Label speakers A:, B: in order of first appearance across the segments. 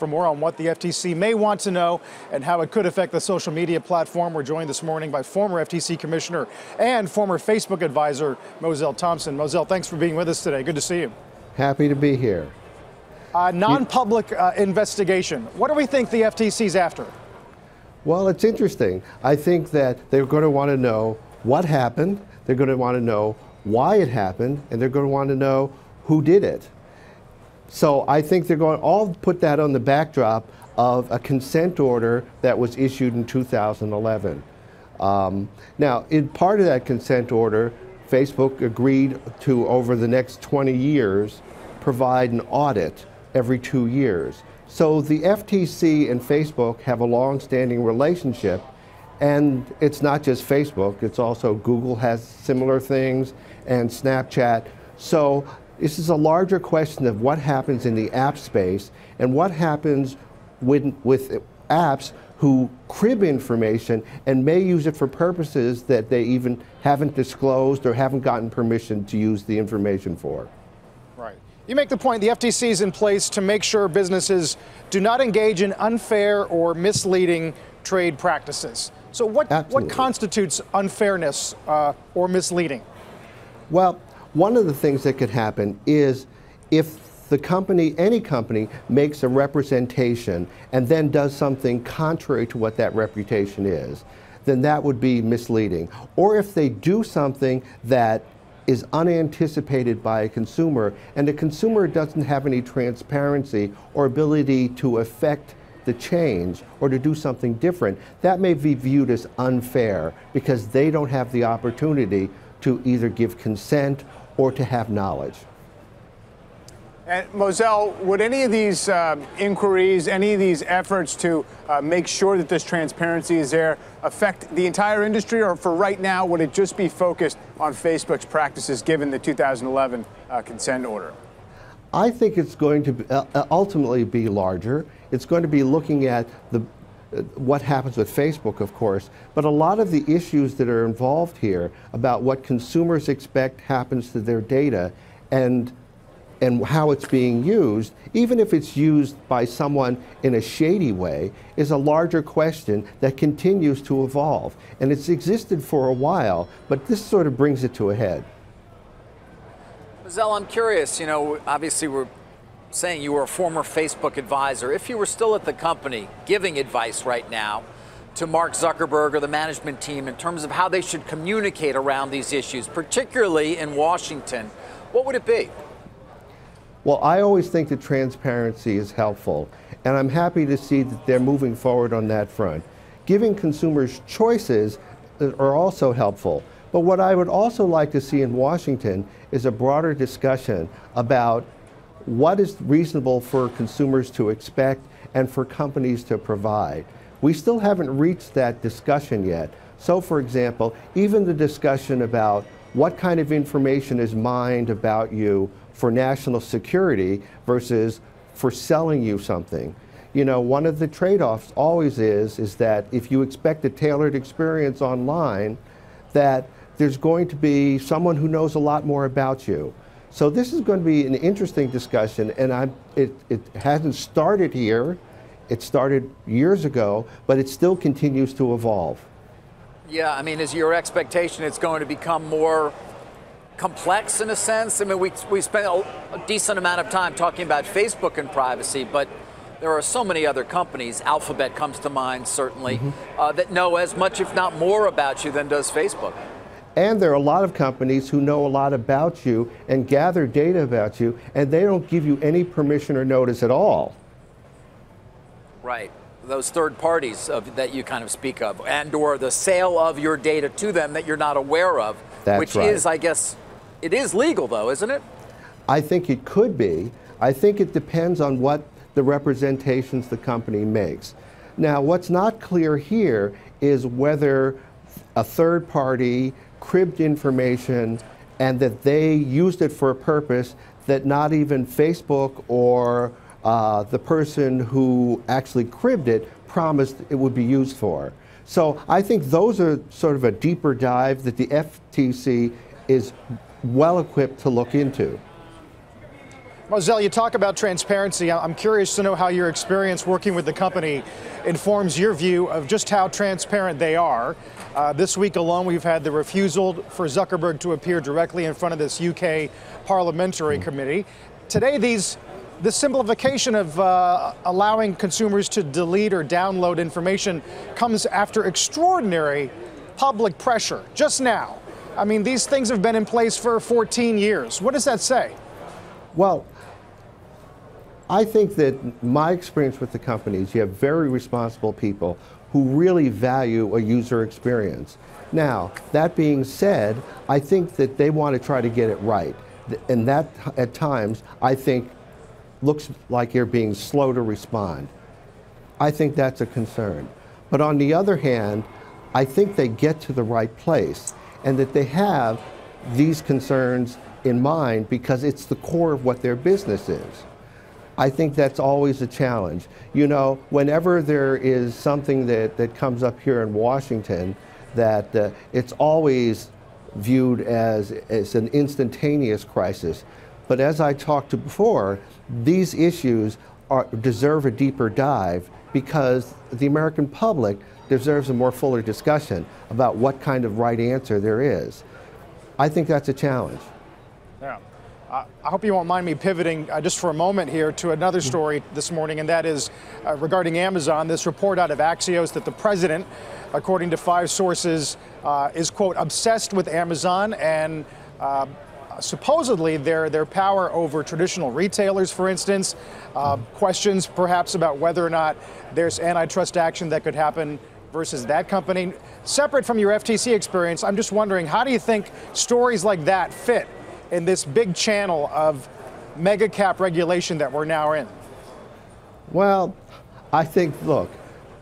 A: For more on what the FTC may want to know and how it could affect the social media platform, we're joined this morning by former FTC Commissioner and former Facebook advisor, Mozelle Thompson. Mozelle, thanks for being with us today. Good to see you.
B: Happy to be here.
A: Non-public investigation. What do we think the FTC's after?
B: Well, it's interesting. I think that they're going to want to know what happened, they're going to want to know why it happened, and they're going to want to know who did it. So I think they're going to all put that on the backdrop of a consent order that was issued in 2011. Now, in part of that consent order, Facebook agreed to, over the next 20 years, provide an audit every 2 years. So the FTC and Facebook have a long-standing relationship, and it's not just Facebook, it's also Google has similar things, and Snapchat. So this is a larger question of what happens in the app space and what happens with apps who crib information and may use it for purposes that they even haven't disclosed or haven't gotten permission to use the information for.
A: Right. You make the point the FTC is in place to make sure businesses do not engage in unfair or misleading trade practices. So what constitutes unfairness or misleading?
B: Well, one of the things that could happen is if the company, any company, makes a representation and then does something contrary to what that reputation is, then that would be misleading. Or if they do something that is unanticipated by a consumer and the consumer doesn't have any transparency or ability to affect the change or to do something different, that may be viewed as unfair because they don't have the opportunity to either give consent or to have knowledge.
C: And Mozelle, would any of these inquiries, any of these efforts to make sure that this transparency is there affect the entire industry, or for right now, would it just be focused on Facebook's practices given the 2011 consent order?
B: I think it's going to ultimately be larger. It's going to be looking at what happens with Facebook, of course, but a lot of the issues that are involved here about what consumers expect happens to their data and how it's being used, even if it's used by someone in a shady way, is a larger question that continues to evolve. And it's existed for a while, but this sort of brings it to a head.
D: Mozelle, I'm curious, you know, obviously we're saying you were a former Facebook advisor. If you were still at the company giving advice right now to Mark Zuckerberg or the management team in terms of how they should communicate around these issues, particularly in Washington, what would it be?
B: Well, I always think that transparency is helpful, and I'm happy to see that they're moving forward on that front. Giving consumers choices are also helpful, but what I would also like to see in Washington is a broader discussion about what is reasonable for consumers to expect and for companies to provide. We still haven't reached that discussion yet. So, for example, even the discussion about what kind of information is mined about you for national security versus for selling you something. You know, one of the trade-offs always is that if you expect a tailored experience online, that there's going to be someone who knows a lot more about you. So this is going to be an interesting discussion, and it hasn't started here. It started years ago, but it still continues to evolve.
D: Yeah, I mean, is your expectation it's going to become more complex in a sense? I mean, we spent a decent amount of time talking about Facebook and privacy, but there are so many other companies, Alphabet comes to mind certainly, that know as much, if not more, about you than does Facebook.
B: And there are a lot of companies who know a lot about you and gather data about you, and they don't give you any permission or notice at all.
D: Right. Those third parties that you kind of speak of, and or the sale of your data to them that you're not aware of.
B: That's
D: which
B: right.
D: Is, I guess, it is legal though, isn't it?
B: I think it could be. I think it depends on what the representations the company makes. Now, what's not clear here is whether a third party cribbed information and that they used it for a purpose that not even Facebook or the person who actually cribbed it promised it would be used for. So I think those are sort of a deeper dive that the FTC is well equipped to look into.
A: Mozelle, you talk about transparency. I'm curious to know how your experience working with the company informs your view of just how transparent they are. This week alone, we've had the refusal for Zuckerberg to appear directly in front of this UK parliamentary committee. Today, the simplification of allowing consumers to delete or download information comes after extraordinary public pressure just now. I mean, these things have been in place for 14 years. What does that say?
B: Well, I think that my experience with the companies, you have very responsible people who really value a user experience. Now, that being said, I think that they want to try to get it right. And that, at times, I think, looks like you're being slow to respond. I think that's a concern. But on the other hand, I think they get to the right place and that they have these concerns in mind because it's the core of what their business is. I think that's always a challenge. You know, whenever there is something that comes up here in Washington, that it's always viewed as an instantaneous crisis. But as I talked to before, these issues deserve a deeper dive because the American public deserves a more fuller discussion about what kind of right answer there is. I think that's a challenge.
A: Yeah. I hope you won't mind me pivoting just for a moment here to another story this morning, and that is regarding Amazon. This report out of Axios that the president, according to 5 sources, is, quote, obsessed with Amazon and supposedly their power over traditional retailers, for instance. Questions perhaps about whether or not there's antitrust action that could happen versus that company. Separate from your FTC experience, I'm just wondering, how do you think stories like that fit in this big channel of mega cap regulation that we're now in?
B: Well, I think, look,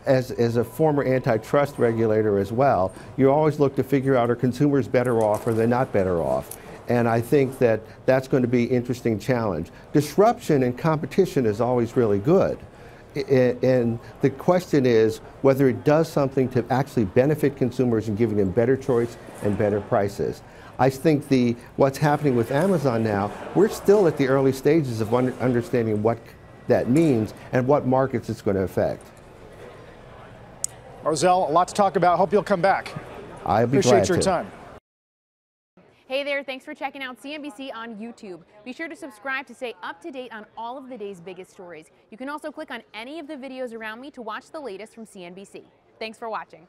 B: as a former antitrust regulator as well, you always look to figure out are consumers better off or they're not better off. And I think that that's going to be an interesting challenge. Disruption and competition is always really good. And the question is whether it does something to actually benefit consumers and giving them better choice and better prices. I think what's happening with Amazon now, we're still at the early stages of understanding what that means and what markets it's going to affect.
A: Mozelle, a lot to talk about. Hope you'll come back.
B: I'll be glad to.
A: Appreciate your time.
E: Hey there, thanks for checking out CNBC on YouTube. Be sure to subscribe to stay up to date on all of the day's biggest stories. You can also click on any of the videos around me to watch the latest from CNBC. Thanks for watching.